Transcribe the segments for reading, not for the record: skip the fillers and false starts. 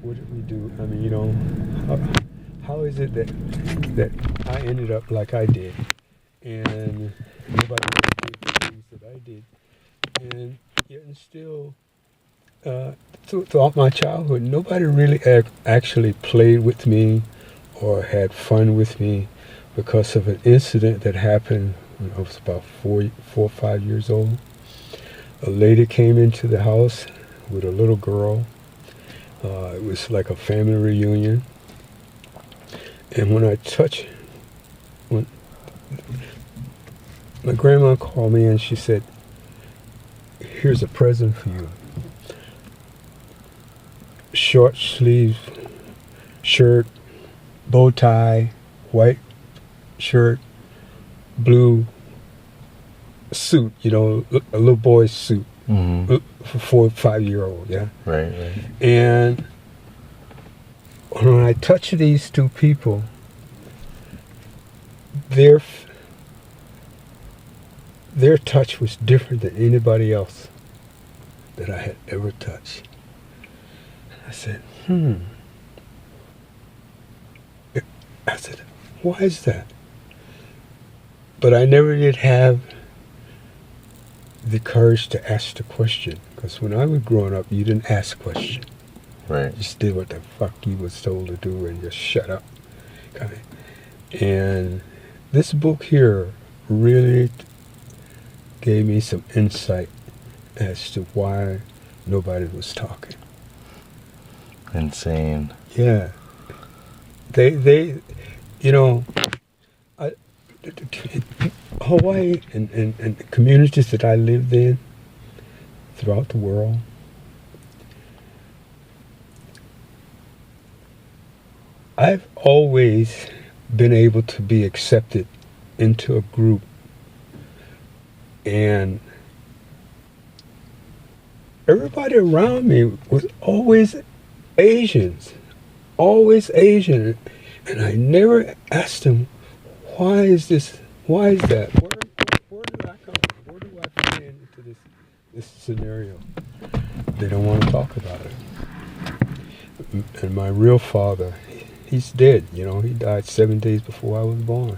what did we do? I mean, how is it that I ended up like I did, and nobody did the things that I did, and yet and still, throughout my childhood, nobody really actually played with me or had fun with me because of an incident that happened when I was about 4 or 5 years old. A lady came into the house with a little girl. It was like a family reunion. And when my grandma called me and she said, "Here's a present for you. Short sleeve shirt, bow tie, white shirt, blue suit, a little boy's suit for 4 or 5 year old, yeah." Right. And when I touched these two people, their touch was different than anybody else that I had ever touched. I said, I said, why is that? But I never did have the courage to ask the question, because when I was growing up, you didn't ask questions. Right. You just did what the fuck you was told to do and just shut up. Okay. And this book here really gave me some insight as to why nobody was talking. Insane. Yeah. They Hawaii and the communities that I lived in throughout the world, I've always been able to be accepted into a group, and everybody around me was always Asian, and I never asked them, why is that? Where do I come from? Where do I fit into this scenario? They don't want to talk about it. And my real father, he's dead, he died 7 days before I was born.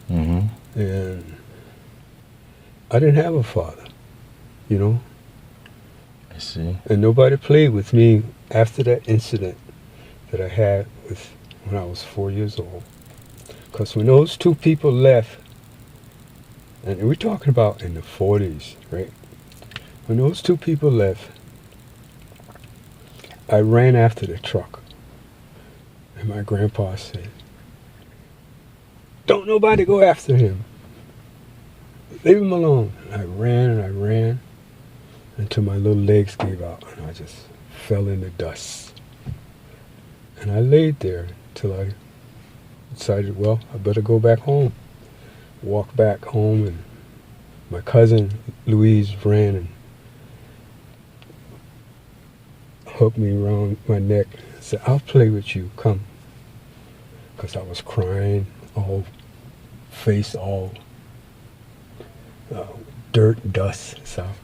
And I didn't have a father, I see. And nobody played with me after that incident that I had when I was 4 years old. Because when those two people left, and we're talking about in the 40s, right? When those two people left, I ran after the truck. And my grandpa said, "Don't nobody go after him. Leave him alone." And I ran until my little legs gave out and I just fell in the dust. And I laid there until I decided, well, I better go back home. Walked back home, and my cousin Louise ran and hooked me around my neck and said, "I'll play with you, come." Because I was crying, face all dirt and dust and stuff.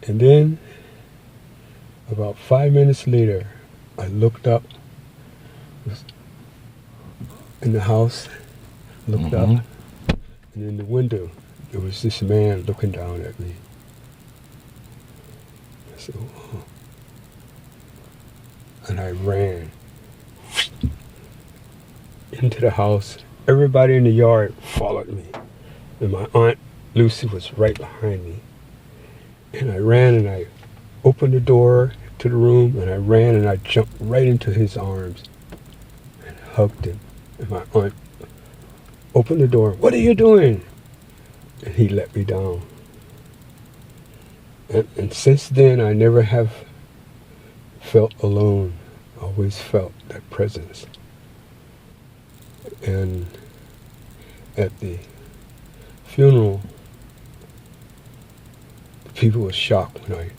And then about 5 minutes later, I looked up in the house, looked up, and in the window there was this man looking down at me. I said, "Oh." And I ran into the house. Everybody in the yard followed me, and my Aunt Lucy was right behind me. And I ran and I opened the door to the room, and I ran and I jumped right into his arms and hugged him. And my aunt opened the door. "What are you doing?" And he let me down. And since then, I never have felt alone. I always felt that presence. And at the funeral, people were shocked when I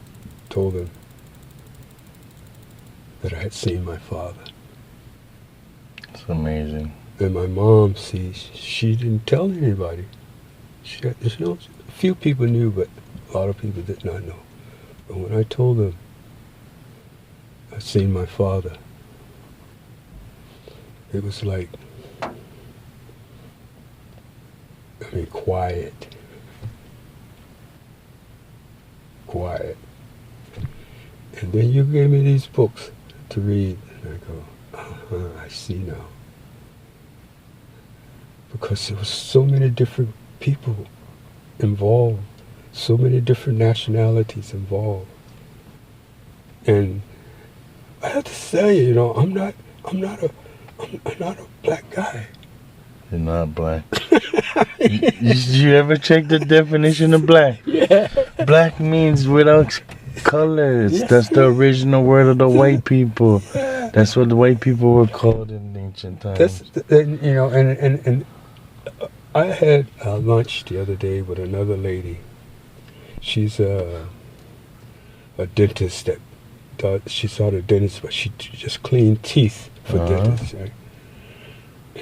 told them that I had seen my father. It's amazing. And my mom, she didn't tell anybody. A few people knew, but a lot of people did not know. But when I told them I seen my father. It was like, I mean, quiet. Quiet. And then you gave me these books to read, and I go, I see now. Because there was so many different people involved, so many different nationalities involved. And I have to say, you know, I'm not a black guy. You're not black. you ever check the definition of black? Yeah. Black means without colors. Yeah. That's the original word of the white people. Yeah. That's what the white people were called in ancient times. You know, and I had lunch the other day with another lady. She's a dentist she saw the dentist, but she just cleaned teeth for dentists, right?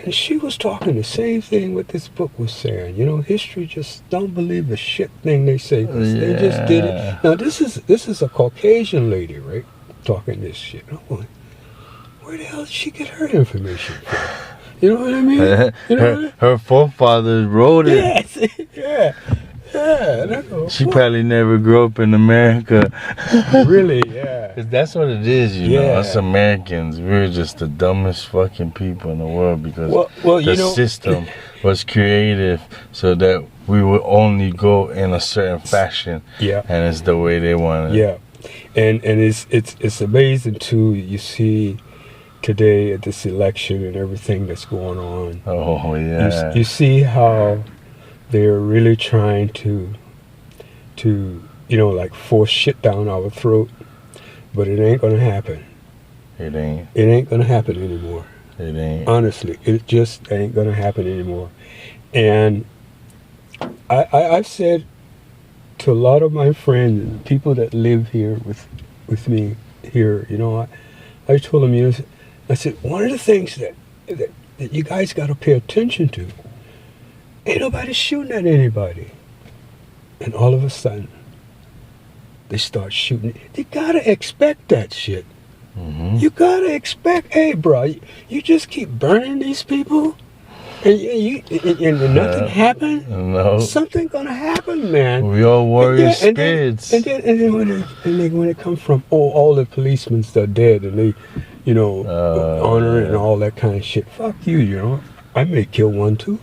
And she was talking the same thing what this book was saying. You know, history just don't believe the shit thing they say. 'Cause they just did it. Now this is a Caucasian lady, right? Talking this shit. I'm like, where the hell did she get her information from? You know what I mean? You know her forefathers wrote it. Yes, yeah. Yeah, and I go, She probably never grew up in America. Really, yeah. 'Cause that's what it is, you know. Us Americans, we're just the dumbest fucking people in the world because the system was created so that we would only go in a certain fashion. Yeah. And it's the way they want it. Yeah. And it's amazing too, you see today at this election and everything that's going on. Oh yeah. You see how they're really trying to you know, like force shit down our throat, but it ain't gonna happen. It ain't. It ain't gonna happen anymore. It ain't. Honestly, it just ain't gonna happen anymore. And I've said to a lot of my friends, people that live here with me here, you know, I told them, you know, I said, one of the things that you guys got to pay attention to, ain't nobody shooting at anybody. And all of a sudden, they start shooting. You got to expect that shit. Mm-hmm. You got to expect, hey, bro, you just keep burning these people and nothing happened? No. Something going to happen, man. We all warrior spirits. And then when it comes from, all the policemen are dead and they, you know, honor and all that kind of shit. Fuck you, you know. I may kill one too.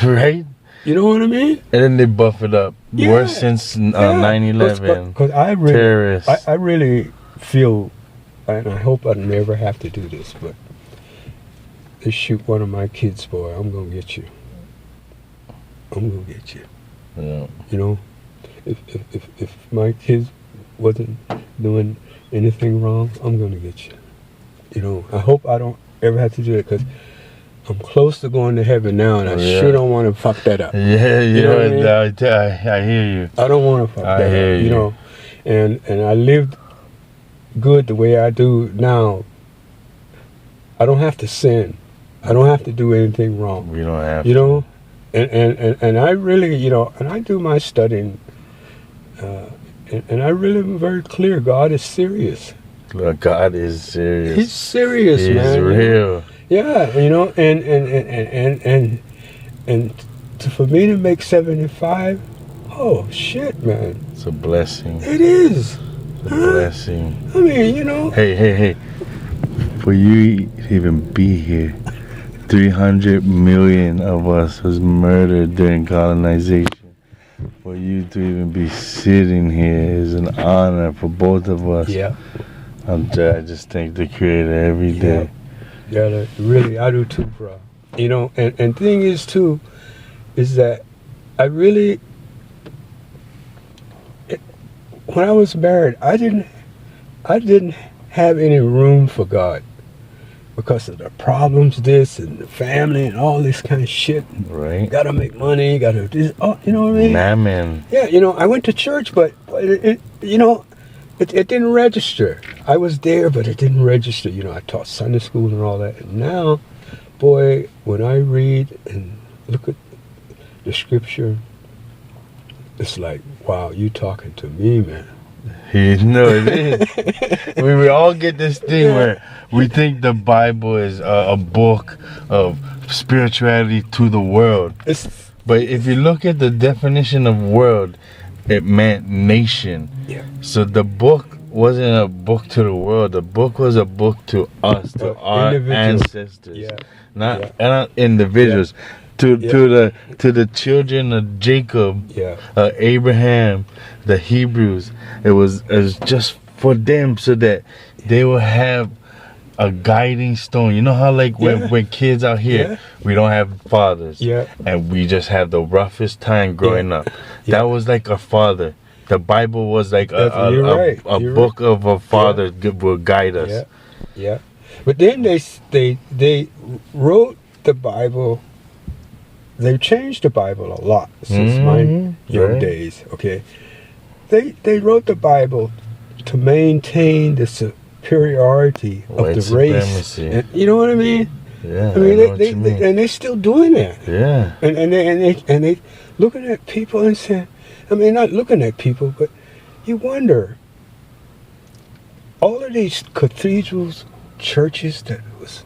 Right? You know what I mean? And then they buff it up. Yeah. Worse since 9/11. Because I really feel, and I hope I never have to do this, but they shoot one of my kids, boy, I'm going to get you. I'm going to get you. Yeah. You know, if my kids wasn't doing anything wrong, I'm going to get you. You know, I hope I don't ever have to do it because I'm close to going to heaven now, and I sure don't want to fuck that up. Yeah, you know what I mean? I hear you. I don't want to fuck that up, you know. And I lived good the way I do now. I don't have to sin. I don't have to do anything wrong. We don't have you know, and I really, you know, and I do my studying, and I really am very clear. God is serious. God is serious. He's serious, man. He's real. Yeah, you know, and for me to make 75, oh shit, man. It's a blessing. It is. It's a blessing. I mean, you know. Hey. For you to even be here, 300 million of us was murdered during colonization. For you to even be sitting here is an honor for both of us. Yeah. I just thank the Creator every day. Yeah, really, I do too, bro. You know, and thing is too, is that I really, when I was married, I didn't have any room for God because of the problems, this and the family and all this kind of shit. Right. Gotta make money. Gotta do. Oh, you know what I mean? Mammon. Yeah, you know, I went to church, but it you know. It didn't register. I was there, but it didn't register. You know, I taught Sunday school and all that. And now, boy, when I read and look at the scripture, it's like, wow, you talking to me, man. No, it is. We all get this thing where we think the Bible is a book of spirituality to the world. But if you look at the definition of world, it meant nation. Yeah. So the book wasn't a book to the world. The book was a book to us, to our ancestors, Yeah. not individuals. To the children of Jacob, Abraham, the Hebrews. It was just for them, so that they will have a guiding stone. You know how like when kids out here, we don't have fathers, and we just have the roughest time growing up. That was like a father. The Bible was like a book of a father will guide us. Yeah. But then they wrote the Bible. They've changed the Bible a lot since my young days. Okay, they wrote the Bible to maintain the superiority of the race. And, you know what I mean? Yeah. I mean, and they're still doing that. Yeah. And they looking at people and saying, I mean, not looking at people, but you wonder. All of these cathedrals, churches that was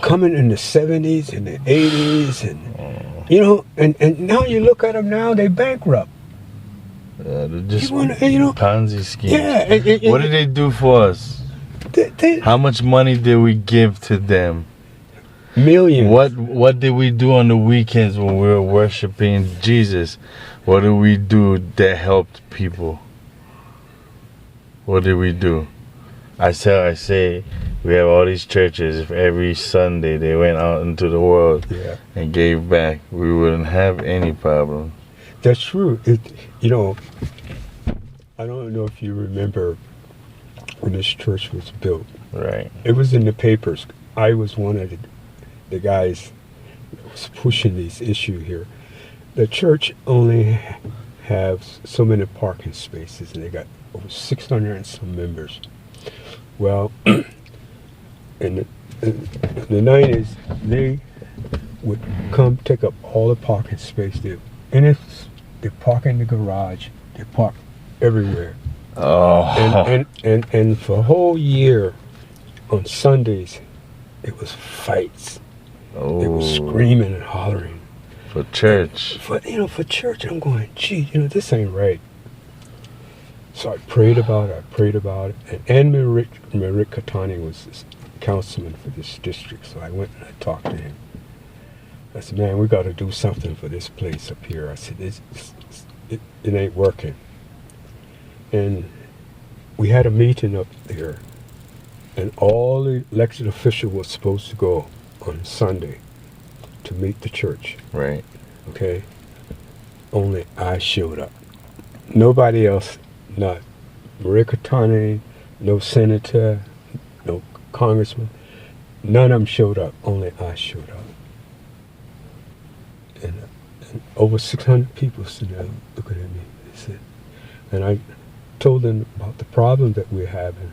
coming in the 70s and the 80s, and you know, and now you look at them now, they bankrupt. They're just Ponzi schemes. Yeah. What did they do for us? How much money did we give to them? Millions. What did we do on the weekends when we were worshiping Jesus? What did we do that helped people? What did we do? I say, we have all these churches. If every Sunday they went out into the world and gave back, we wouldn't have any problem. That's true. You know, I don't know if you remember when this church was built. Right. It was in the papers. I was one of the guys that was pushing this issue here. The church only has so many parking spaces, and they got over 600 and some members. Well, in the 90s, they would come take up all the parking space there. And they park in the garage. They park everywhere. Oh. And for a whole year, on Sundays, it was fights. They were screaming and hollering. For church. For church. I'm going, gee, this ain't right. So I prayed about it. And Marik Katani was this councilman for this district. So I went and I talked to him. I said, man, we got to do something for this place up here. I said, it ain't working. And we had a meeting up there. And all the elected officials were supposed to go on Sunday to meet the church. Right. Okay? Only I showed up. Nobody else, not Marika Tane, no senator, no congressman, none of them showed up. Only I showed up. And over 600 people stood there looking at me. They said, and I told them about the problem that we're having.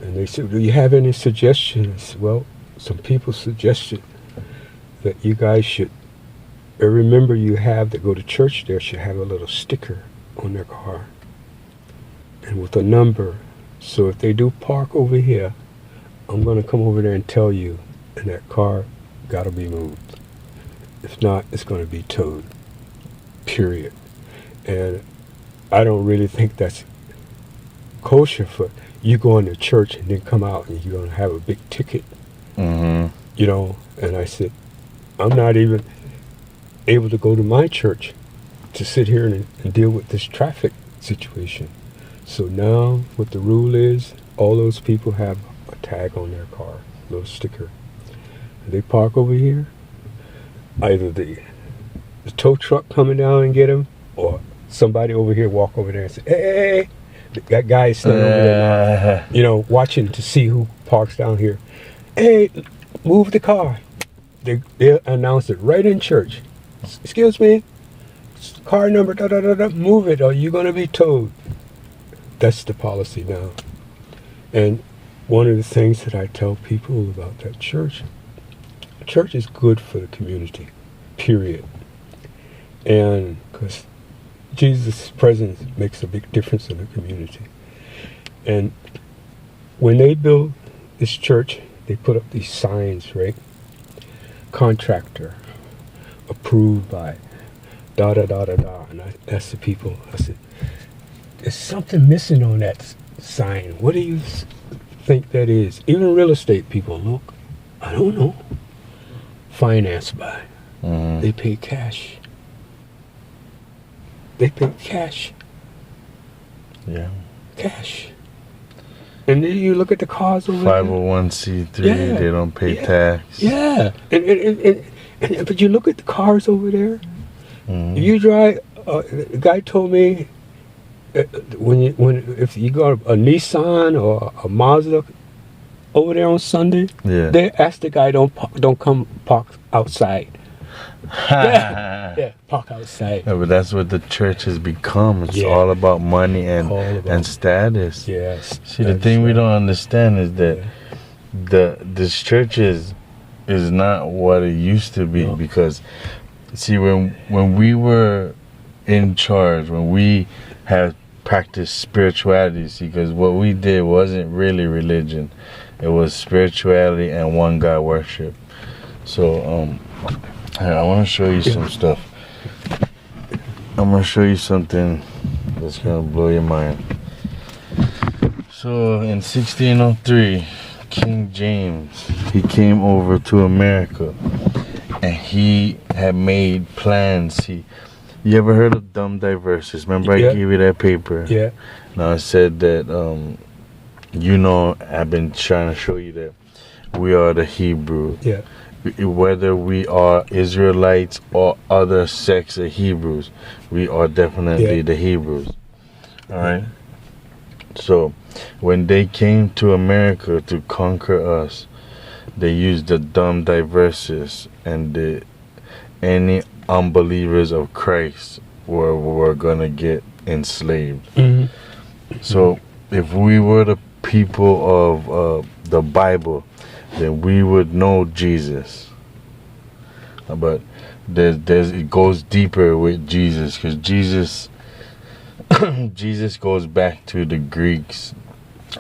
And they said, do you have any suggestions? Well, some people suggested that you guys should, every member you have that go to church there should have a little sticker on their car and with a number. So if they do park over here, I'm going to come over there and tell you, and that car got to be moved. If not, it's going to be towed, period. And I don't really think that's kosher for you going to church and then come out and you're going to have a big ticket. And I said, I'm not even able to go to my church to sit here and deal with this traffic situation. So now what the rule is, all those people have a tag on their car, a little sticker. They park over here, either the tow truck coming down and get them, or somebody over here walk over there and say, hey, that guy is standing over there now, watching to see who parks down here. Hey, move the car. They announce it right in church. Excuse me, car number, move it or you're going to be towed. That's the policy now. And one of the things that I tell people about that church is good for the community, period. And because Jesus' presence makes a big difference in the community. And when they built this church, they put up these signs, right? Contractor, approved by da da da da da. And I asked the people, I said, there's something missing on that sign. What do you think that is? Even real estate people, look, I don't know. Financed by. They pay cash. They pay cash. Yeah. Cash. And then you look at the cars over 501c3, there. they don't pay tax. Yeah. And but you look at the cars over there. You drive. The guy told me if you got a Nissan or a Mazda over there on Sunday, they ask the guy don't come park outside. Park outside. Yeah, but that's what the church has become. It's all about money and status. Yes. See, the thing we don't understand is that this church is not what it used to be. Because see, when we were in charge, when we had practiced spirituality, see, because what we did wasn't really religion, it was spirituality and one God worship. So I want to show you some stuff. I'm going to show you something that's going to blow your mind. So in 1603, King James, he came over to America, and he had made plans. You ever heard of DIversas? Remember I gave you that paper? Yeah. Now I said that, I've been trying to show you that we are the Hebrew. Yeah. Whether we are Israelites or other sects of Hebrews, we are definitely the Hebrews. All right. So when they came to America to conquer us, they used the DIversas, and any unbelievers of Christ were gonna get enslaved. So if we were the people of the Bible, then we would know Jesus. But it goes deeper with Jesus, because Jesus goes back to the Greeks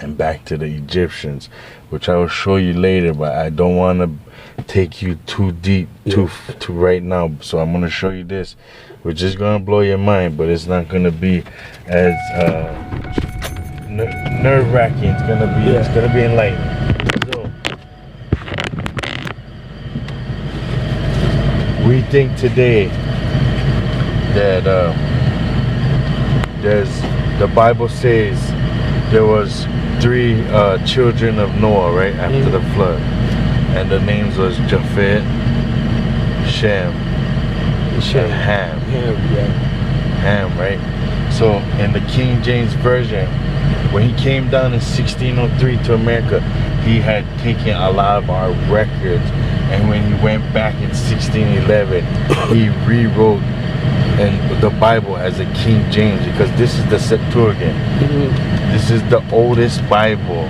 and back to the Egyptians, which I will show you later, but I don't want to take you too deep to right now. So I'm going to show you this, which is going to blow your mind, but it's not going to be as nerve-wracking. It's going to be enlightening. We think today that the Bible says there was 3 children of Noah, right, after the flood, and the names was Japheth, Shem, and Ham. Ham, right? So in the King James Version, when he came down in 1603 to America, he had taken a lot of our records, and when he went back in 1611, he rewrote the Bible as a King James, because this is the Septuagint. This is the oldest Bible.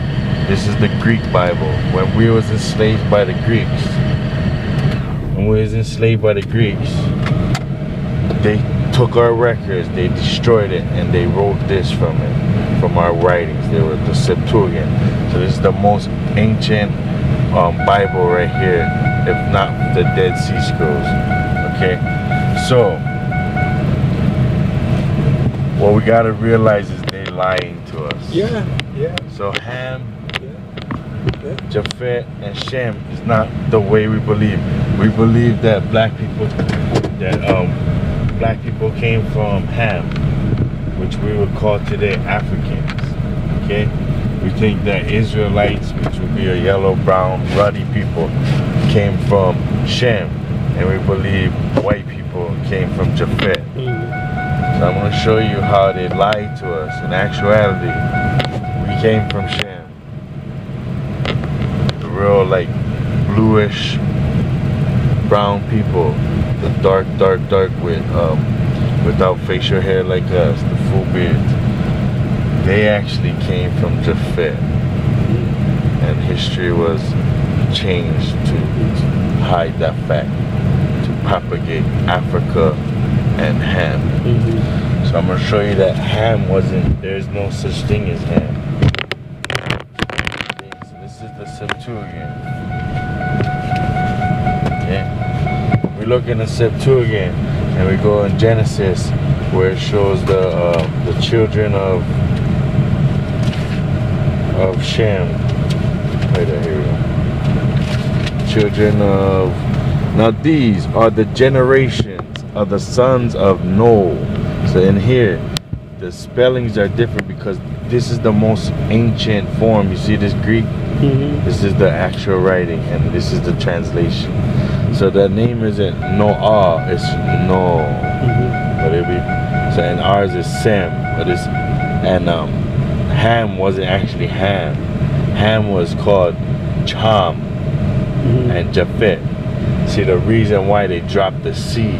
This is the Greek Bible. When we was enslaved by the Greeks, they took our records, they destroyed it, and they wrote this from it, from our writings. They were the Septuagint. So this is the most ancient Bible right here, if not the Dead Sea Scrolls. Okay, so what we gotta realize is they lying to us. So Ham, Japheth, and Shem is not the way we believe. We believe that black people came from Ham, which we would call today Africans. Okay, we think that Israelites, which would be a yellow, brown, ruddy people, came from Shem, and we believe white people came from Japheth. So I'm going to show you how they lied to us. In actuality, we came from Shem. The real, like, bluish brown people, the dark without facial hair like us, the full beards. They actually came from Japheth, and history was changed to hide that fact, to propagate Africa and Ham. So I'm gonna show you that Ham wasn't. There's no such thing as Ham. Okay, so this is the Septuagint. Okay, we look in the Septuagint and we go in Genesis where it shows the children of Shem. Wait, here we go. Children of. Now these are the generations of the sons of Noah. So in here, the spellings are different because this is the most ancient form. You see this Greek? Mm-hmm. This is the actual writing, and this is the translation. So the name isn't Noah, it's No. Mm-hmm. But it'll be so. And ours is Sem, but it's Ham wasn't actually Ham. Ham was called Cham and Japhet. See, the reason why they dropped the C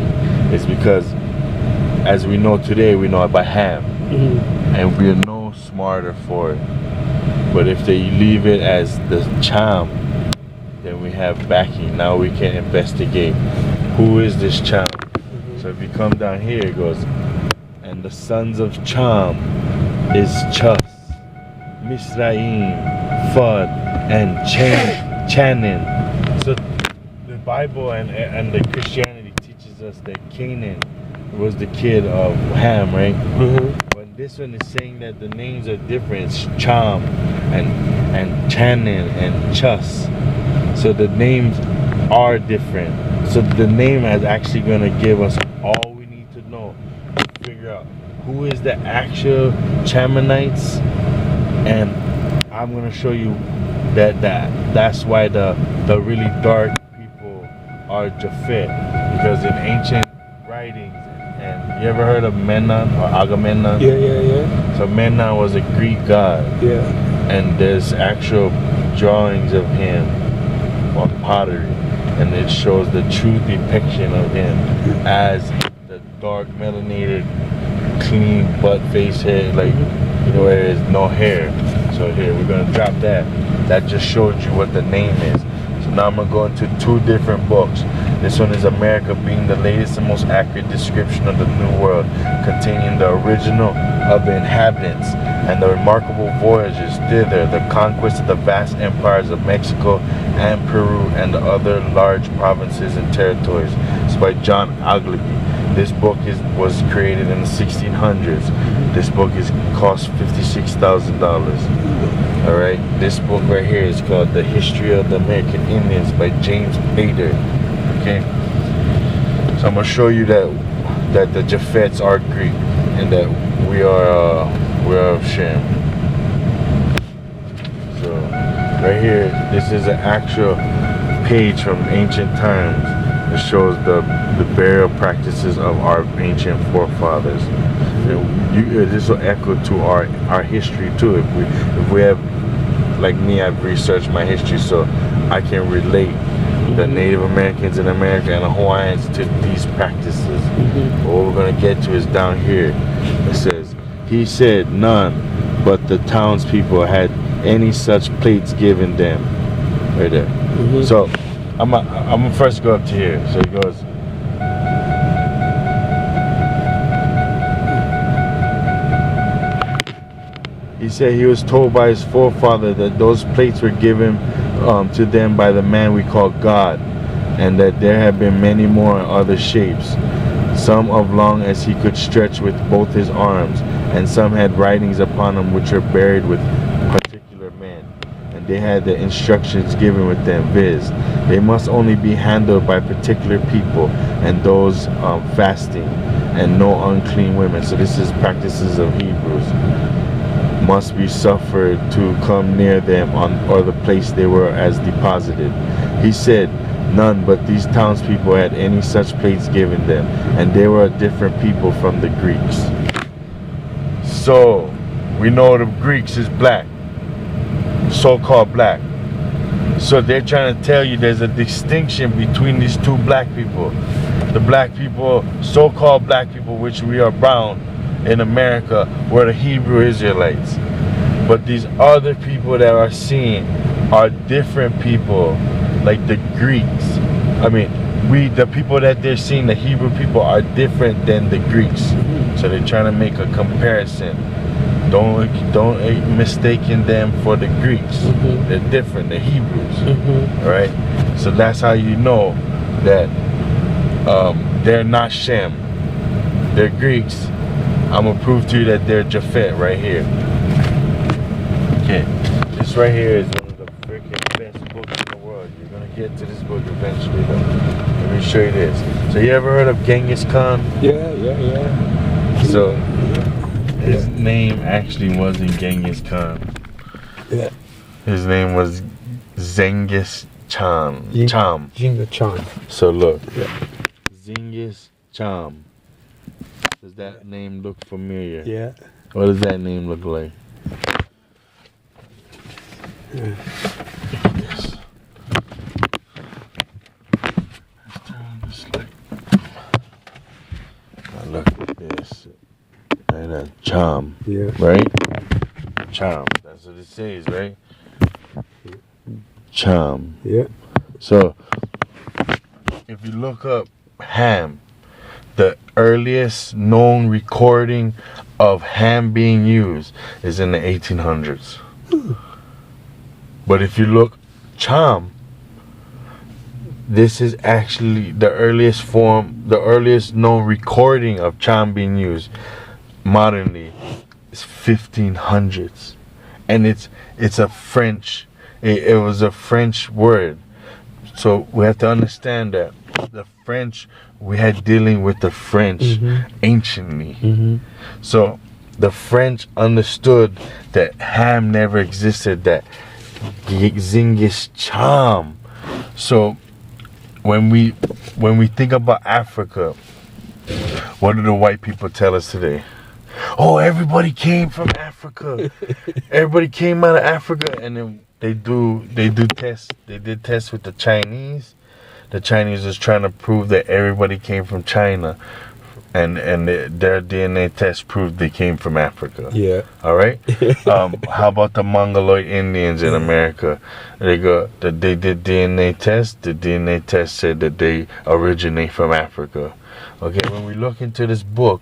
is because, as we know today, we know it by Ham, and we're no smarter for it. But if they leave it as the Cham, then we have backing. Now we can investigate who is this Cham. So if you come down here, it goes, and the sons of Cham is Chus, Misraim, Phud, and Chanaan. So the Bible and the Christianity teaches us that Canaan was the kid of Ham, right? But this one is saying that the names are different. It's Cham and Chanaan and Chus. So the names are different. So the name is actually going to give us all we need to know to figure out who is the actual Chamanites, and I'm going to show you that's why the really dark people are Japhet, because in ancient writings, and you ever heard of Menon or Agamemnon? Yeah. So Menon was a Greek god. Yeah. And there's actual drawings of him on pottery, and it shows the true depiction of him as the dark melanated, clean butt face head, like, you know, where there's no hair. So here we're gonna drop that. That just showed you what the name is. So now I'm gonna go into two different books. This one is America, being the latest and most accurate description of the New World, containing the original of the inhabitants and the remarkable voyages thither, the conquest of the vast empires of Mexico and Peru and the other large provinces and territories. It's by John Angelic. This book was created in the 1600s. This book cost $56,000. All right, this book right here is called The History of the American Indians by James Bader. Okay, so I'm gonna show you that the Japhets are Greek and that we are of Shem. So right here, this is an actual page from ancient times. It shows the burial practices of our ancient forefathers. And this will echo to our history too. If we have, like me, I've researched my history so I can relate the Native Americans in America and the Hawaiians to these practices. What we're gonna get to is down here. It says, he said none but the townspeople had any such plates given them. Right there. So I'm gonna first go up to here. So he goes, he said he was told by his forefather that those plates were given to them by the man we call God, and that there have been many more in other shapes, some of long as he could stretch with both his arms, and some had writings upon them which are buried with particular men, and they had the instructions given with them, viz. They must only be handled by particular people, and those fasting, and no unclean women. So this is practices of Hebrews. Must be suffered to come near them or the place they were as deposited. He said, none but these townspeople had any such plates given them, and they were a different people from the Greeks. So we know the Greeks is black, so-called black. So they're trying to tell you there's a distinction between these two black people. The black people, so-called black people, which we are brown in America, were the Hebrew Israelites. But these other people that are seen are different people, like the Greeks. I mean, the people that they're seeing, the Hebrew people, are different than the Greeks. So they're trying to make a comparison. Don't mistaken them for the Greeks. They're different. They're Hebrews. All right. So that's how you know that they're not Shem. They're Greeks. I'm gonna prove to you that they're Japhet right here. Okay. This right here is one of the freaking best books in the world. You're gonna get to this book eventually, though. Let me show you this. So you ever heard of Genghis Khan? Yeah. So his name actually wasn't Genghis Khan. Yeah. His name was Genghis Khan. Genghis Khan. So look. Yeah. Genghis Khan. Does that name look familiar? Yeah. What does that name look like? Yeah. Yes. Let's turn this light. Now look at this. Right, that charm. Yeah. Right? Charm. That's what it says, right? Charm. Yeah. So if you look up ham, the earliest known recording of ham being used is in the 1800s. But if you look charm, this is actually the earliest known recording of charm being used modernly is 1500s, and it's a French. It was a French word, so we have to understand that the French, we had dealing with the French anciently. So the French understood that ham never existed, that Genghis Khan. So when we think about Africa, what do the white people tell us today? Oh, everybody came from Africa. Everybody came out of Africa, and then they did tests with the Chinese. The Chinese was trying to prove that everybody came from China, and their DNA test proved they came from Africa. Yeah. All right. How about the Mongoloid Indians in America? They did DNA test. The DNA test said that they originate from Africa. Okay. When we look into this book,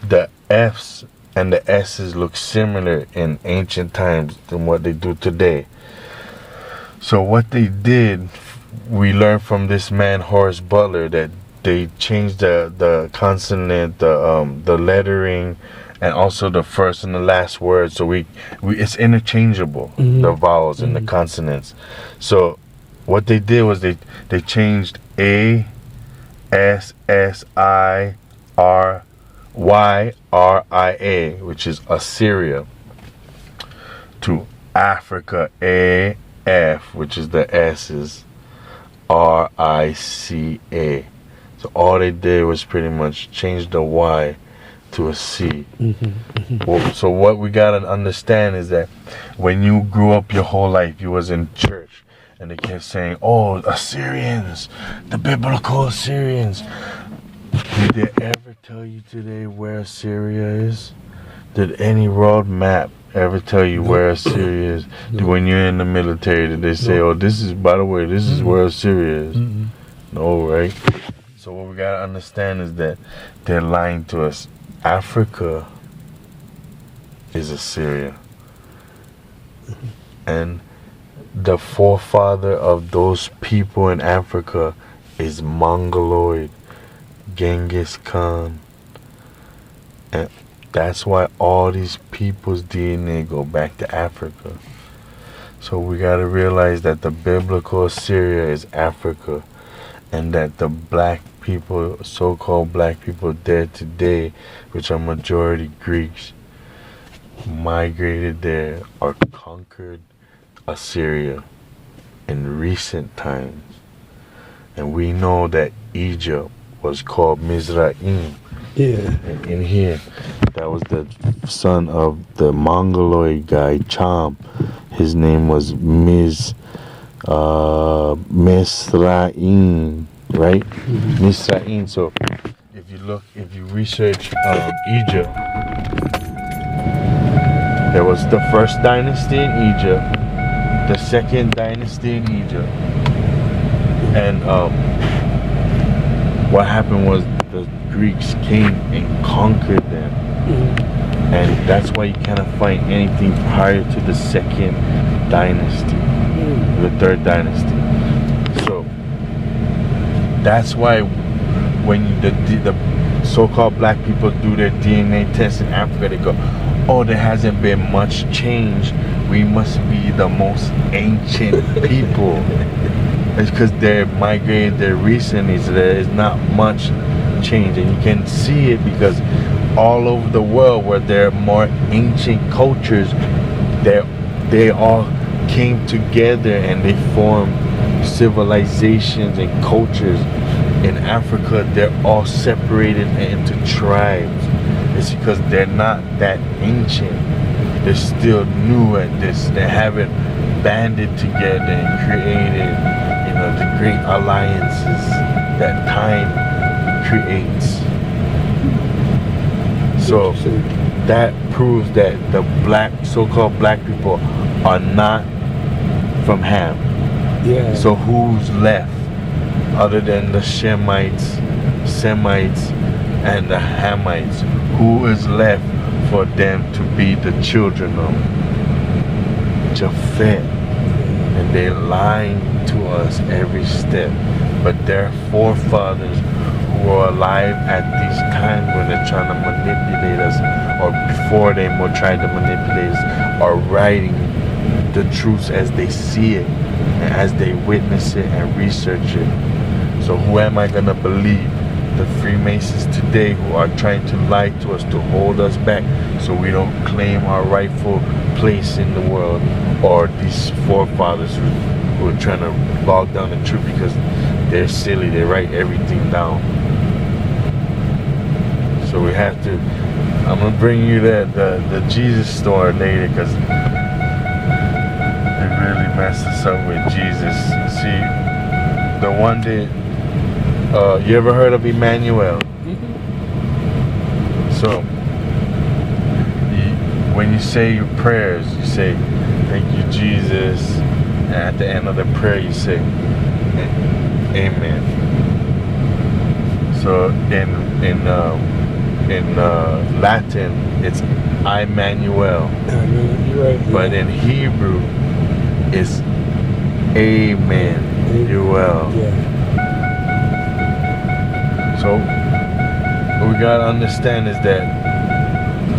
the F's and the S's look similar in ancient times than what they do today. So what they did, we learned from this man Horace Butler, that they changed the consonant, the lettering, and also the first and the last word. So it's interchangeable, the vowels and the consonants. So what they did was they changed A, S, S, I, R, Y, R, I, A, which is Assyria, to Africa, A, F, which is the S's, R, I, C, A. So all they did was pretty much change the Y to a C. Well, so what we gotta understand is that when you grew up your whole life, you was in church, and they kept saying, "Oh, Assyrians, the biblical Assyrians." Did they ever tell you today where Assyria is? Did any world map ever tell you where Assyria is? When you're in the military, did they say, "Oh, this is, by the way, this is where Assyria is"? No, right? So what we gotta understand is that they're lying to us. Africa is Assyria, and the forefather of those people in Africa is Mongoloid, Genghis Khan, and that's why all these people's DNA go back to Africa. So we gotta realize that the biblical Assyria is Africa, and that the black people, so-called black people there today, which are majority Greeks, migrated there or conquered Assyria in recent times. And we know that Egypt was called Mizraim. Yeah. In here, that was the son of the Mongoloid guy, Cham. His name was Mizraim, right? Mizraim. So if you research Egypt, there was the first dynasty in Egypt, the second dynasty in Egypt, and what happened was the Greeks came and conquered them. And that's why you cannot find anything prior to the second dynasty, the third dynasty. So that's why when the so-called black people do their DNA test in Africa, they go, oh, there hasn't been much change. We must be the most ancient people. It's because they're migrated there recently, so there is not much change. And you can see it because all over the world where there are more ancient cultures, they all came together and they formed civilizations and cultures. In Africa, they're all separated into tribes. It's because they're not that ancient. They're still new at this. They haven't banded together and created, the great alliances that time creates. So that proves that the so-called black people are not from Ham. Yeah. So who's left other than the Shemites, Semites, and the Hamites? Who is left for them to be the children of Japhet? And they're lying to us every step. But their forefathers who are alive at these times when they're trying to manipulate us, or before they tried to manipulate us, are writing the truths as they see it and as they witness it and research it. So who am I gonna believe? The Freemasons today who are trying to lie to us to hold us back so we don't claim our rightful place in the world, or these forefathers who are trying to log down the truth because they're silly, they write everything down. So we have to, I'm gonna bring you the Jesus story later, because it really messed us up with Jesus. See, the one that you ever heard of Emmanuel? So when you say your prayers, you say thank you Jesus, and at the end of the prayer you say amen. So in Latin it's Immanuel, right, but in Hebrew it's amen. You're well. Yeah. So what we gotta understand is that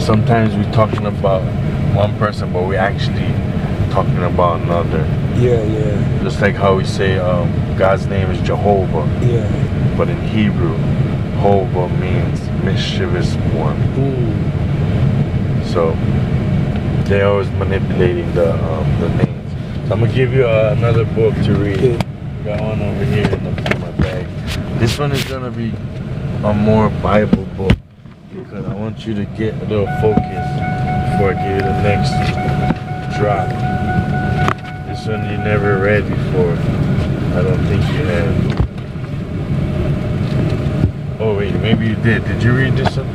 sometimes we're talking about one person, but we're actually talking about another. Yeah, yeah. Just like how we say God's name is Jehovah. Yeah. But in Hebrew, Jehovah means mischievous one. So they're always manipulating the names. So I'm gonna give you another book to read. Got one over here in my bag. This one is gonna be a more Bible book, because I want you to get a little focus before I give you the next drop. This one you never read before. I don't think you have. Oh wait, maybe you did. Did you read this one?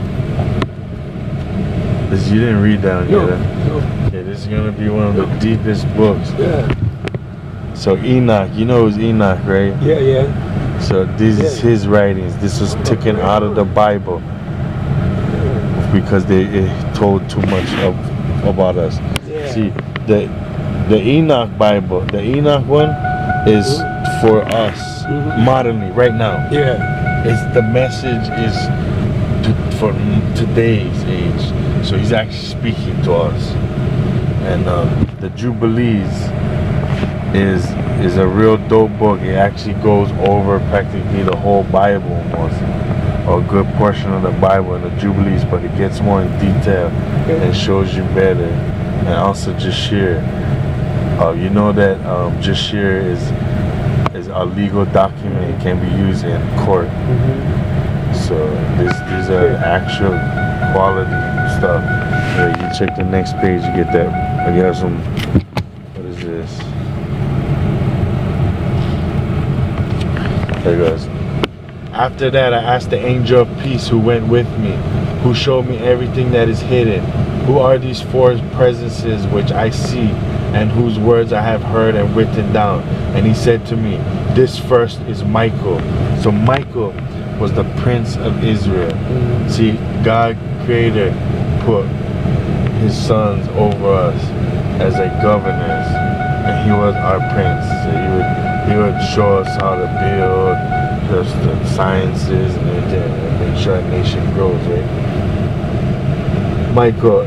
You didn't read that one yet. No. Okay, this is gonna be one of the deepest books. Yeah. So Enoch, you know who's Enoch, right? Yeah, yeah. So this is his writings. This was taken out of the Bible because it told too much about us. Yeah. See, the Enoch Bible, the Enoch one is for us modernly, right now. Yeah. It's the message is for today's age. So he's actually speaking to us. And the Jubilees is a real dope book. It actually goes over practically the whole Bible almost, or a good portion of the Bible in the Jubilees, but it gets more in detail and shows you better. And also Jashir. You know that Jashir is a legal document. It can be used in court. So these are actual quality stuff. You check the next page, you get that. I got some. What is this? There it goes. After that, I asked the angel of peace who went with me, who showed me everything that is hidden. Who are these four presences which I see, and whose words I have heard and written down? And he said to me, this first is Michael. So Michael was the Prince of Israel. See, God Creator put His sons over us as a governors, and He was our prince. So He would show us how to build the sciences and make sure our nation grows, right? Michael,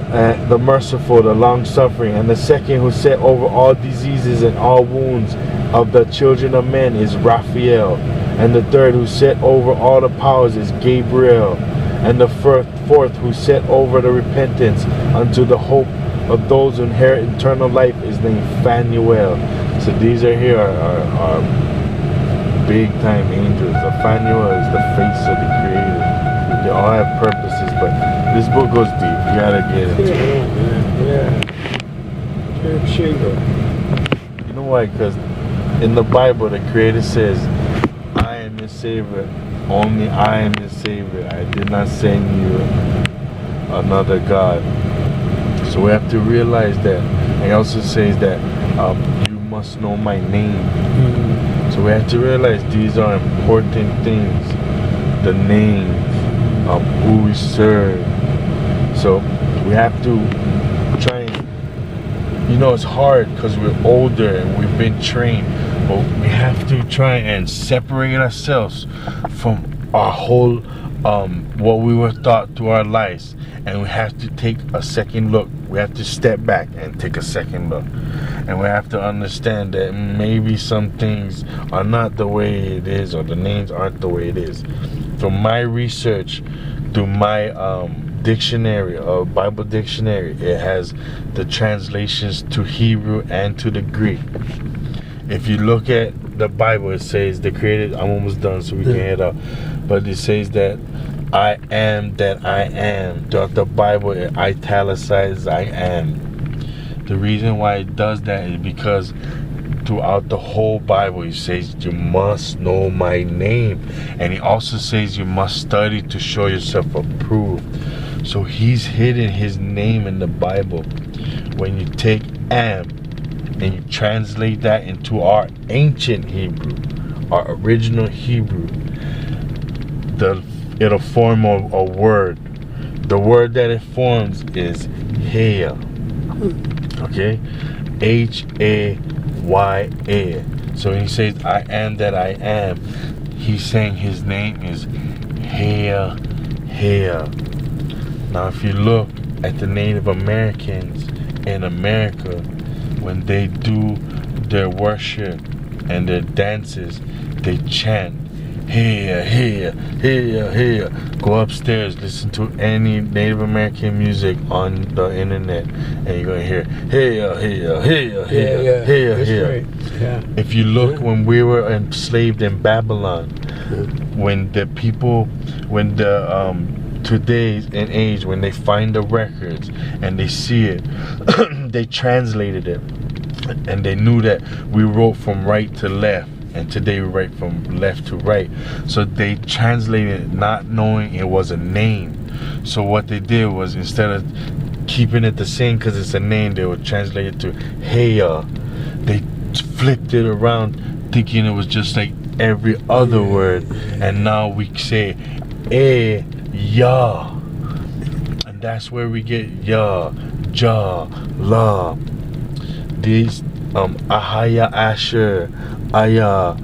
the merciful, the long-suffering, and the second who set over all diseases and all wounds of the children of men is Raphael, and the third who set over all the powers is Gabriel, and the fourth who set over the repentance unto the hope of those who inherit eternal life is named Phanuel. So these are here are big-time angels. The Phanuel is the face of the Creator. They all have purposes, but this book goes deep. You gotta get into it. You know why? Because in the Bible, the Creator says, I am your Savior. Only I am your Savior. I did not send you another God. So we have to realize that. And He also says that you must know my name. So we have to realize these are important things. The name, who we serve. So we have to try and, it's hard because we're older and we've been trained, but we have to try and separate ourselves from our whole what we were taught through our lives, and we have to take a second look. We have to step back and take a second look, and we have to understand that maybe some things are not the way it is, or the names aren't the way it is. From my research, through my dictionary, Bible dictionary, it has the translations to Hebrew and to the Greek. If you look at the Bible, it says the Creator, I'm almost done so we can head out, but it says that I am that I am. Throughout the Bible, it italicizes I am. The reason why it does that is because throughout the whole Bible, He says you must know my name, and He also says you must study to show yourself approved. So He's hidden His name in the Bible. When you take am and you translate that into our ancient Hebrew, our original Hebrew, it'll form a word. The word that it forms is Haya. Okay? Haya. So when He says I am that I am, He's saying His name is Haya. Now if you look at the Native Americans in America, when they do their worship and their dances, they chant Haya. Go upstairs, listen to any Native American music on the internet, and you're gonna hear Haya. If you look, when we were enslaved in Babylon, when the today's in age, when they find the records and they see it, they translated it, and they knew that we wrote from right to left, and today we write from left to right. So they translated it not knowing it was a name. So what they did was, instead of keeping it the same because it's a name, they would translate it to Haya. They flipped it around thinking it was just like every other word, and now we say Ya, and that's where we get Ya, Ja, La. These Ahaya, Asher, Aya,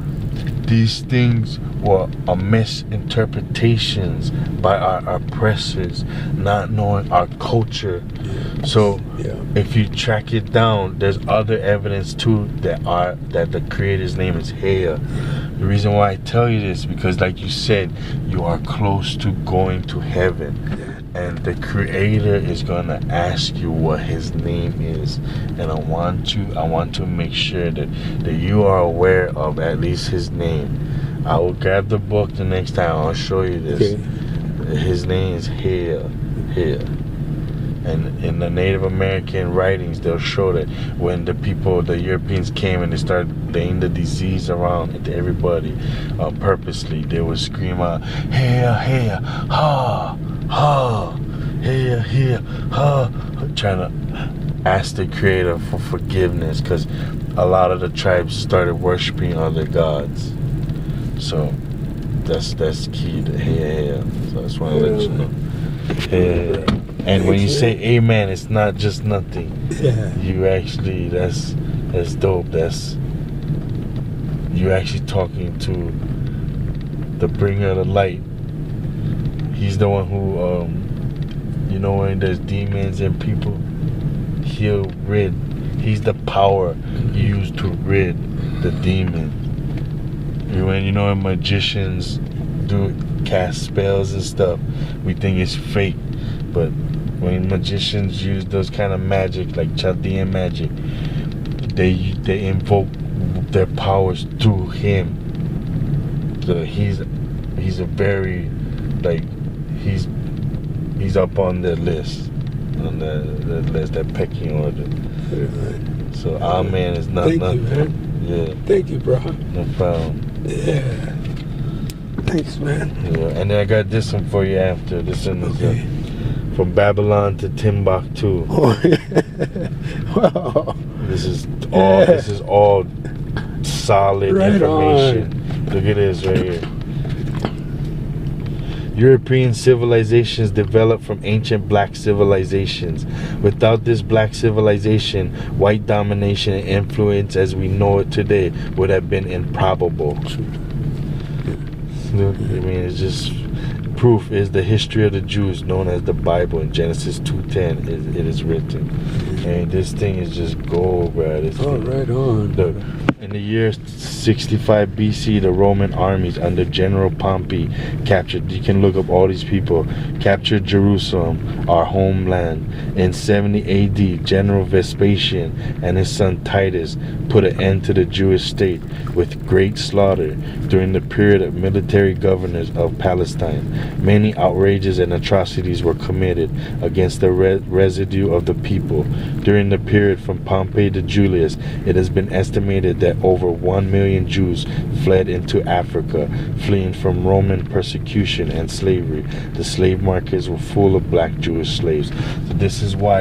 these things were misinterpretations by our oppressors, not knowing our culture. So if you track it down, there's other evidence too that the Creator's name is Haya. The reason why I tell you this, because like you said, you are close to going to heaven, and the Creator is gonna ask you what His name is, and I want to make sure that you are aware of at least His name. I will grab the book the next time. I'll show you this. Okay. His name is Haya. And in the Native American writings, they'll show that when the Europeans came and they started laying the disease around to everybody purposely, they would scream out, Haya, ha, ha, Haya, ha, trying to ask the Creator for forgiveness, because a lot of the tribes started worshiping other gods. So That's key to hey. So I just want to let you know. Hey. And when you say amen, it's not just nothing. Yeah. You actually, that's dope. That's you actually talking to the bringer of the light. He's the one who, you know, when there's demons and people, he'll rid. He's the power used to rid the demon. When you know when magicians do cast spells and stuff, we think it's fake. But when magicians use those kind of magic, like Chaldean magic, they invoke their powers through him. So he's a very, like, he's up on the list, on the list, that pecking order. So our man is not nothing. Thank you, man. Yeah. Thank you, bro. No problem. Yeah. Thanks, man. Yeah. And then I got this one for you after. This one is Okay. from Babylon to Timbuktu. Oh, yeah. Wow. This is all solid Right information. Look at this right here. European civilizations developed from ancient black civilizations. Without this black civilization, white domination and influence as we know it today would have been improbable. I mean, it's just proof is the history of the Jews known as the Bible in Genesis 2:10. It is written. And this thing is just gold, bro. Right on. Look, in the year 65 BC, the Roman armies under General Pompey captured, you can look up all these people, captured Jerusalem, our homeland. In 70 AD, General Vespasian and his son Titus put an end to the Jewish state with great slaughter during the period of military governors of Palestine. Many outrages and atrocities were committed against the residue of the people. During the period from Pompey to Julius, it has been estimated that over 1 million Jews fled into Africa, fleeing from Roman persecution and slavery. The slave markets were full of black Jewish slaves. So this is why